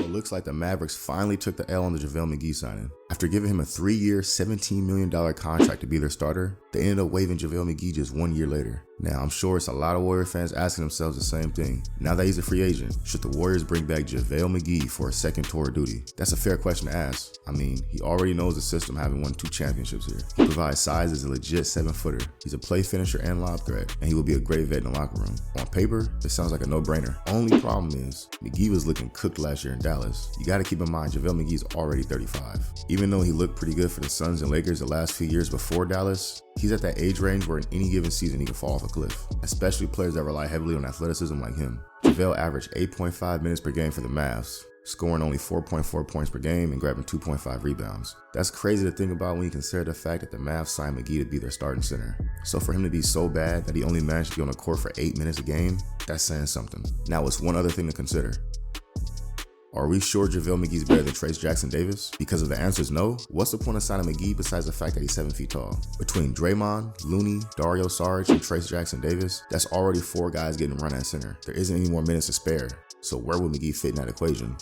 it looks like the Mavericks finally took the L on the JaVale McGee signing. After giving him a 3-year, $17 million contract to be their starter, they ended up waiving JaVale McGee just 1 year later. Now, I'm sure it's a lot of Warrior fans asking themselves the same thing. Now that he's a free agent, should the Warriors bring back JaVale McGee for a second tour of duty? That's a fair question to ask. I mean, he already knows the system, having won 2 championships here. He provides size as a legit 7-footer. He's a play finisher and lob threat, and he will be a great vet in the locker room. On paper, it sounds like a no-brainer. Only problem is, McGee was looking cooked last year in Dallas. You gotta keep in mind, JaVale McGee's already 35. Even though he looked pretty good for the Suns and Lakers the last few years before Dallas, he's at that age range where in any given season he can fall off a cliff, especially players that rely heavily on athleticism like him. JaVale averaged 8.5 minutes per game for the Mavs, scoring only 4.4 points per game and grabbing 2.5 rebounds. That's crazy to think about when you consider the fact that the Mavs signed McGee to be their starting center. So for him to be so bad that he only managed to be on the court for 8 minutes a game, that's saying something. Now, it's one other thing to consider. Are we sure JaVale McGee's better than Trayce Jackson-Davis? Because if the answer is no, what's the point of signing McGee besides the fact that he's 7 feet tall? Between Draymond, Looney, Dario Saric, and Trayce Jackson-Davis, that's already 4 guys getting run at center. There isn't any more minutes to spare. So where would McGee fit in that equation?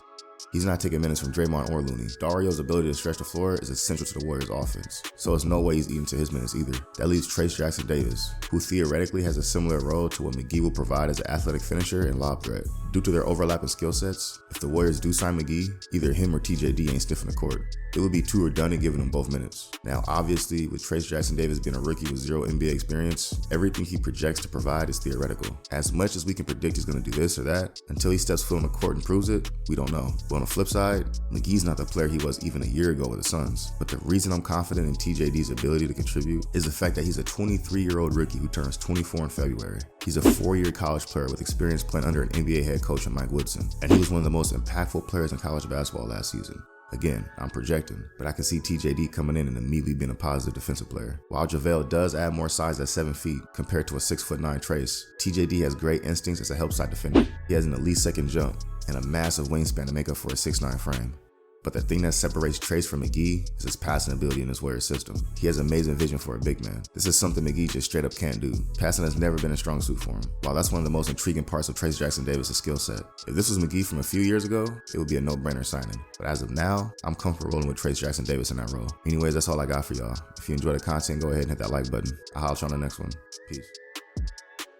He's not taking minutes from Draymond or Looney. Dario's ability to stretch the floor is essential to the Warriors' offense, so it's no way he's eating to his minutes either. That leaves Trayce Jackson-Davis, who theoretically has a similar role to what McGee will provide as an athletic finisher and lob threat. Due to their overlapping skill sets, if the Warriors do sign McGee, either him or TJD ain't stiff in the court. It would be too redundant giving them both minutes. Now, obviously, with Trayce Jackson-Davis being a rookie with 0 NBA experience, everything he projects to provide is theoretical. As much as we can predict he's going to do this or that, until he steps foot on the court and proves it, we don't know. But on the flip side, McGee's not the player he was even a year ago with the Suns. But the reason I'm confident in TJD's ability to contribute is the fact that he's a 23-year-old rookie who turns 24 in February. He's a 4-year college player with experience playing under an NBA head coach in Mike Woodson, and he was one of the most impactful players in college basketball last season. Again, I'm projecting, but I can see TJD coming in and immediately being a positive defensive player. While JaVale does add more size at 7 feet compared to a 6'9" Trayce, TJD has great instincts as a help side defender. He has an elite second jump and a massive wingspan to make up for a 6'9" frame. But the thing that separates Trayce from McGee is his passing ability in this Warriors system. He has amazing vision for a big man. This is something McGee just straight up can't do. Passing has never been a strong suit for him. While that's one of the most intriguing parts of Trayce Jackson-Davis' skill set. If this was McGee from a few years ago, it would be a no-brainer signing. But as of now, I'm comfortable rolling with Trayce Jackson-Davis in that role. Anyways, that's all I got for y'all. If you enjoy the content, go ahead and hit that like button. I'll holler at you on the next one. Peace.